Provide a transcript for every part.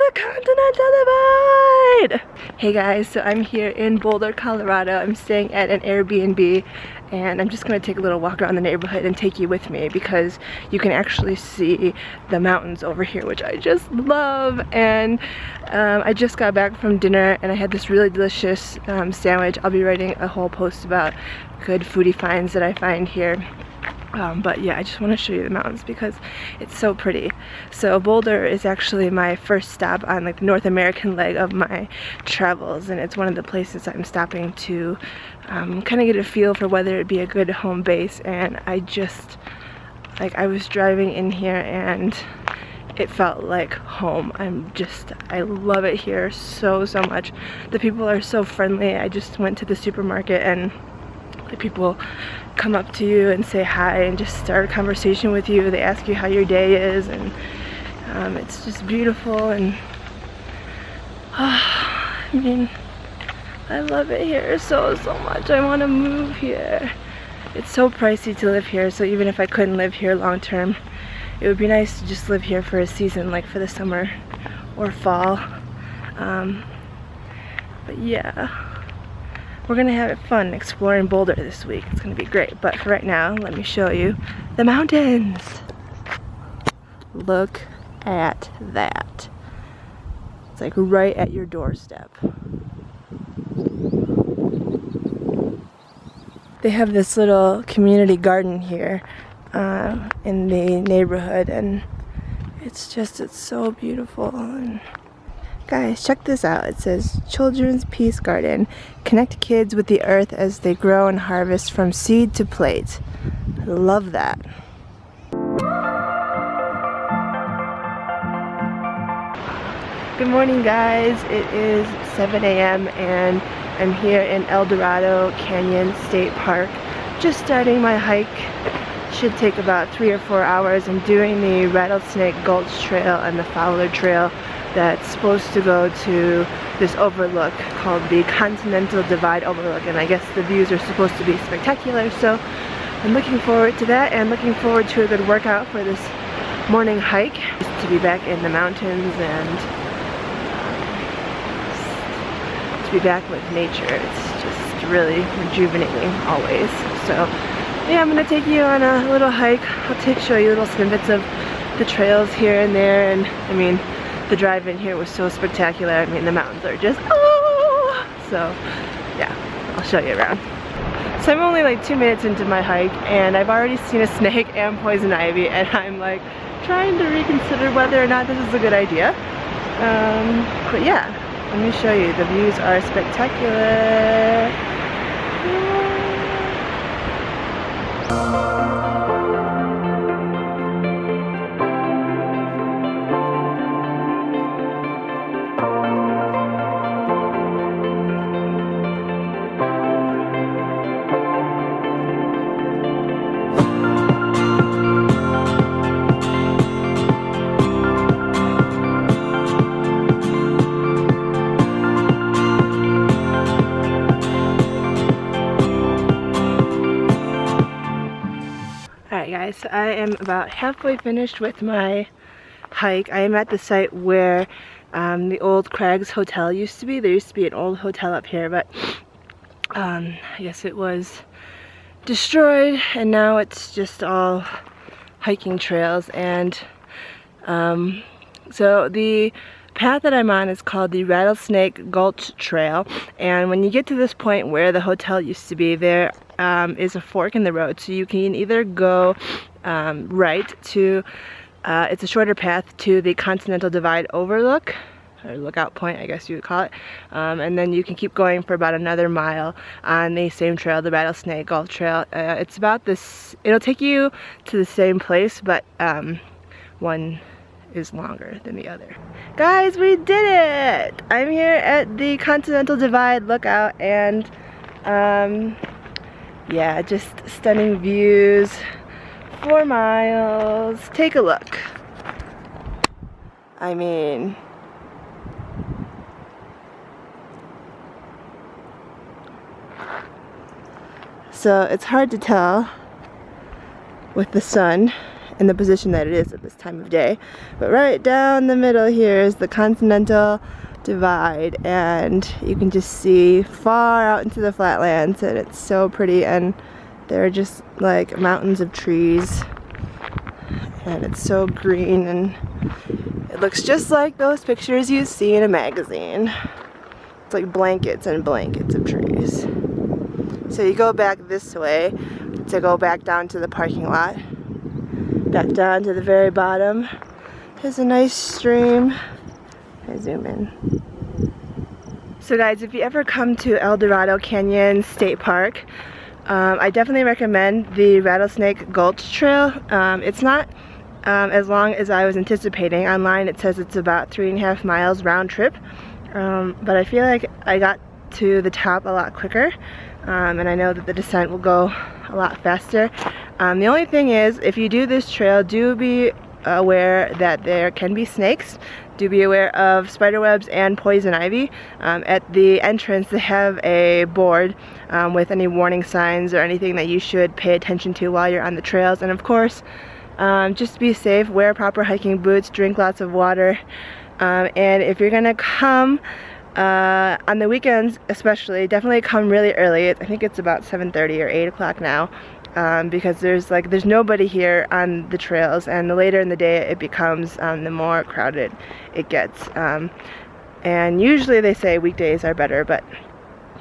the Continental Divide! Hey guys, so I'm here in Boulder, Colorado. I'm staying at an Airbnb and I'm just going to take a little walk around the neighborhood and take you with me because you can actually see the mountains over here, which I just love. And I just got back from dinner and I had this really delicious sandwich. I'll be writing a whole post about good foodie finds that I find here. But yeah, I just want to show you the mountains because it's so pretty. So Boulder is actually my first stop on like the North American leg of my travels, and it's one of the places I'm stopping to kind of get a feel for whether it'd be a good home base. And I just, like, I was driving in here and it felt like home. I love it here so much. The people are so friendly. I just went to the supermarket and the people come up to you and say hi and just start a conversation with you. They ask you how your day is, and it's just beautiful. And I mean, I love it here so much. I want to move here. It's so pricey to live here, so even if I couldn't live here long term, it would be nice to just live here for a season, like for the summer or fall. But yeah, we're gonna have fun exploring Boulder this week. It's gonna be great. But for right now, let me show you the mountains. Look at that. It's like right at your doorstep. They have this little community garden here in the neighborhood, and it's so beautiful. And guys, check this out. It says Children's Peace Garden. Connect kids with the earth as they grow and harvest from seed to plate. I love that. Good morning guys. It is 7 a.m. and I'm here in Eldorado Canyon State Park. Just starting my hike. Should take about 3 or 4 hours. I'm doing the Rattlesnake Gulch Trail and the Fowler Trail that's supposed to go to this overlook called the Continental Divide Overlook, and I guess the views are supposed to be spectacular, so I'm looking forward to that and looking forward to a good workout for this morning hike. Just to be back in the mountains and to be back with nature. It's just really rejuvenating always. So yeah, I'm going to take you on a little hike. I'll show you little snippets of the trails here and there, and I mean, the drive in here was so spectacular. I mean, the mountains are just, oh! So yeah, I'll show you around. So I'm only like 2 minutes into my hike and I've already seen a snake and poison ivy, and I'm like trying to reconsider whether or not this is a good idea. But yeah, let me show you. The views are spectacular. Alright guys, so I am about halfway finished with my hike. I am at the site where the old Craig's Hotel used to be. There used to be an old hotel up here, but I guess it was destroyed and now it's just all hiking trails. And so the path that I'm on is called the Rattlesnake Gulch Trail, and when you get to this point where the hotel used to be, there is a fork in the road, so you can either go right to, it's a shorter path to the Continental Divide Overlook, or lookout point I guess you would call it, and then you can keep going for about another mile on the same trail, the Rattlesnake Gulch Trail. It's about this, it'll take you to the same place, but one is longer than the other. Guys, we did it! I'm here at the Continental Divide lookout, and yeah, just stunning views. 4 miles. Take a look. I mean, so it's hard to tell with the sun in the position that it is at this time of day. But right down the middle here is the Continental Divide, and you can just see far out into the flatlands, and it's so pretty, and there are just like mountains of trees, and it's so green, and it looks just like those pictures you see in a magazine. It's like blankets and blankets of trees. So you go back this way to go back down to the parking lot. Back down to the very bottom. There's a nice stream. I zoom in. So guys, if you ever come to Eldorado Canyon State Park, I definitely recommend the Rattlesnake Gulch Trail. It's not as long as I was anticipating. Online it says it's about 3.5 miles round trip, but I feel like I got to the top a lot quicker, and I know that the descent will go a lot faster. The only thing is, if you do this trail, do be aware that there can be snakes. Do be aware of spider webs and poison ivy. At the entrance they have a board with any warning signs or anything that you should pay attention to while you're on the trails. And of course, just be safe, wear proper hiking boots, drink lots of water, and if you're gonna come on the weekends especially, definitely come really early. I think it's about 7:30 or 8 o'clock now, because there's nobody here on the trails, and the later in the day it becomes, the more crowded it gets. And usually they say weekdays are better, but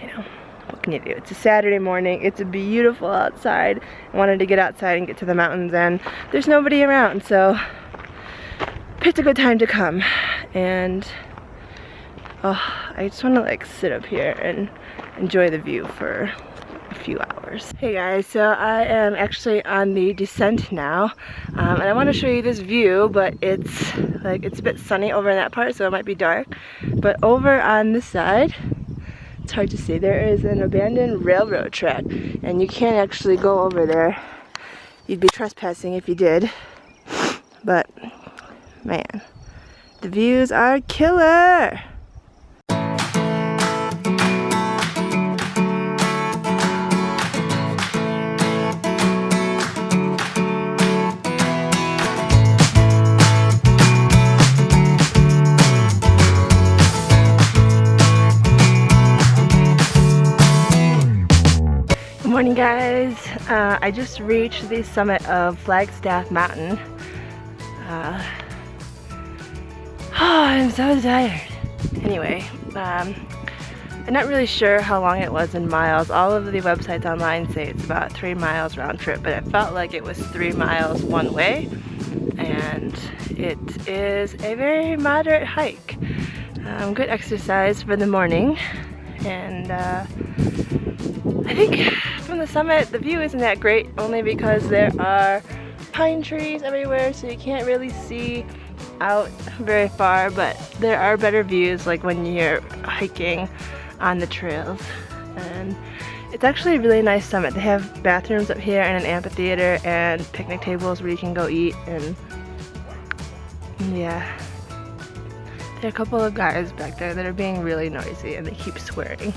you know, what can you do? It's a Saturday morning, it's beautiful outside. I wanted to get outside and get to the mountains, and there's nobody around, so picked a good time to come. And I just want to like sit up here and enjoy the view for a few hours. Hey guys, so I am actually on the descent now, and I want to show you this view, but it's a bit sunny over in that part, so it might be dark. But over on this side, it's hard to see, there is an abandoned railroad track, and you can't actually go over there. You'd be trespassing if you did. But man, the views are killer! Good morning guys, I just reached the summit of Flagstaff Mountain. I'm so tired. Anyway, I'm not really sure how long it was in miles. All of the websites online say it's about 3 miles round trip, but it felt like it was 3 miles one way, and it is a very moderate hike. Good exercise for the morning, and I think from the summit the view isn't that great, only because there are pine trees everywhere, so you can't really see out very far, but there are better views like when you're hiking on the trails. And it's actually a really nice summit. They have bathrooms up here and an amphitheater and picnic tables where you can go eat, and yeah, there are a couple of guys back there that are being really noisy and they keep swearing.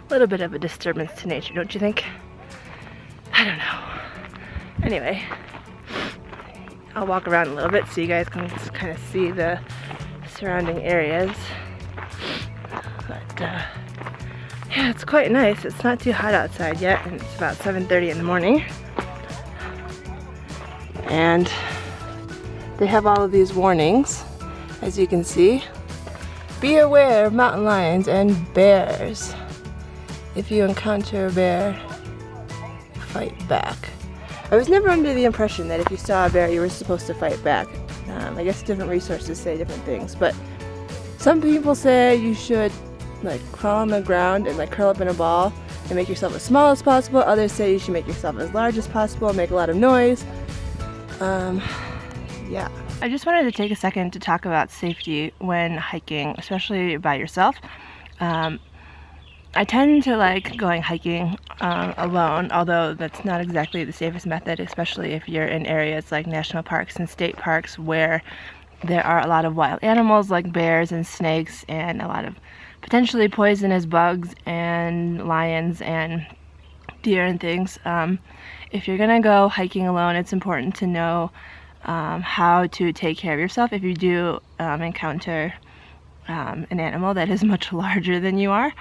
A little bit of a disturbance to nature, don't you think? I don't know. Anyway, I'll walk around a little bit so you guys can just kind of see the surrounding areas. But yeah, it's quite nice. It's not too hot outside yet, and it's about 7:30 in the morning. And they have all of these warnings, as you can see. Be aware of mountain lions and bears. If you encounter a bear, fight back. I was never under the impression that if you saw a bear you were supposed to fight back. I guess different resources say different things, but some people say you should like crawl on the ground and like curl up in a ball and make yourself as small as possible. Others say you should make yourself as large as possible and make a lot of noise. Yeah. I just wanted to take a second to talk about safety when hiking, especially by yourself. I tend to like going hiking alone, although that's not exactly the safest method, especially if you're in areas like national parks and state parks where there are a lot of wild animals like bears and snakes and a lot of potentially poisonous bugs and lions and deer and things. if you're gonna go hiking alone, it's important to know how to take care of yourself if you do encounter an animal that is much larger than you are,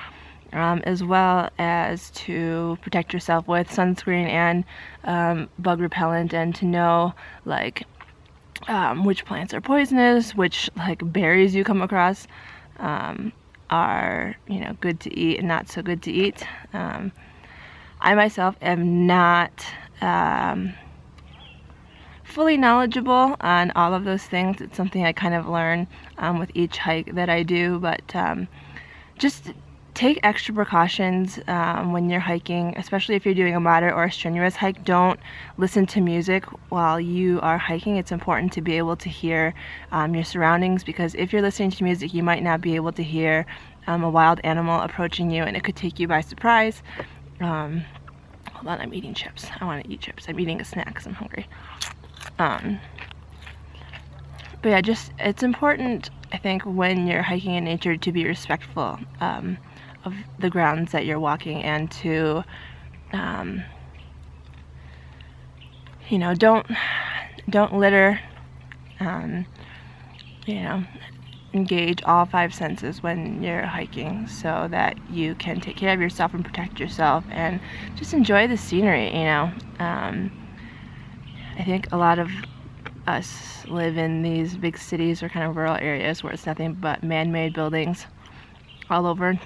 as well as to protect yourself with sunscreen and bug repellent, and to know like which plants are poisonous, which like berries you come across are, you know, good to eat and not so good to eat. I myself am not fully knowledgeable on all of those things. It's something I kind of learn with each hike that I do, but just take extra precautions when you're hiking, especially if you're doing a moderate or a strenuous hike. Don't listen to music while you are hiking. It's important to be able to hear your surroundings, because if you're listening to music, you might not be able to hear a wild animal approaching you, and it could take you by surprise. Hold on, I'm eating chips. I want to eat chips. I'm eating a snack because I'm hungry. But yeah, just, it's important, I think, when you're hiking in nature to be respectful of the grounds that you're walking, and to, you know, don't litter, you know, engage all 5 senses when you're hiking so that you can take care of yourself and protect yourself and just enjoy the scenery, you know. I think a lot of us live in these big cities or kind of rural areas where it's nothing but man-made buildings all over,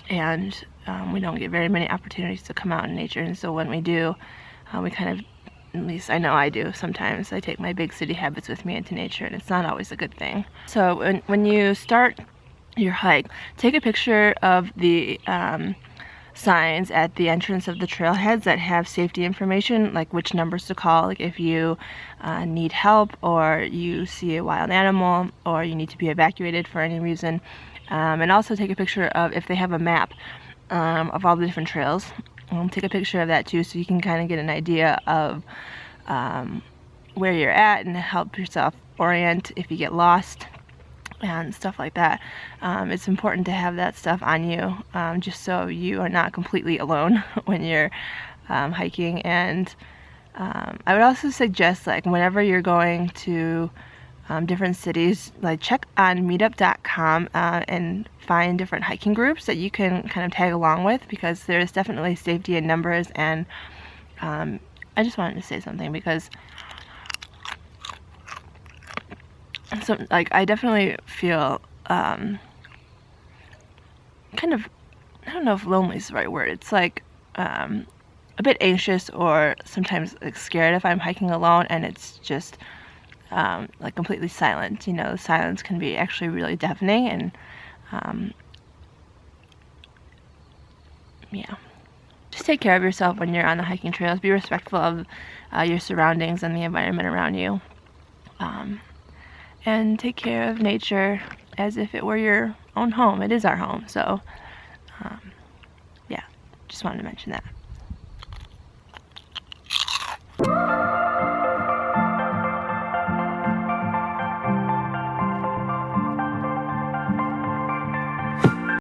and we don't get very many opportunities to come out in nature. And so when we do, we kind of, at least I know I do sometimes, I take my big city habits with me into nature, and it's not always a good thing. So when you start your hike, take a picture of the signs at the entrance of the trailheads that have safety information, like which numbers to call, like if you need help, or you see a wild animal, or you need to be evacuated for any reason. And also take a picture of, if they have a map of all the different trails, take a picture of that too, so you can kind of get an idea of where you're at and help yourself orient if you get lost and stuff like that. It's important to have that stuff on you, just so you are not completely alone when you're hiking. And I would also suggest, like, whenever you're going to different cities, like, check on meetup.com and find different hiking groups that you can kind of tag along with, because there's definitely safety in numbers. And I just wanted to say something, because so, like, I definitely feel kind of, I don't know if lonely is the right word. It's like a bit anxious, or sometimes like scared if I'm hiking alone and it's just like completely silent. You know, the silence can be actually really deafening. And yeah, just take care of yourself when you're on the hiking trails. Be respectful of your surroundings and the environment around you. And take care of nature as if it were your own home. It is our home. So, yeah, just wanted to mention that.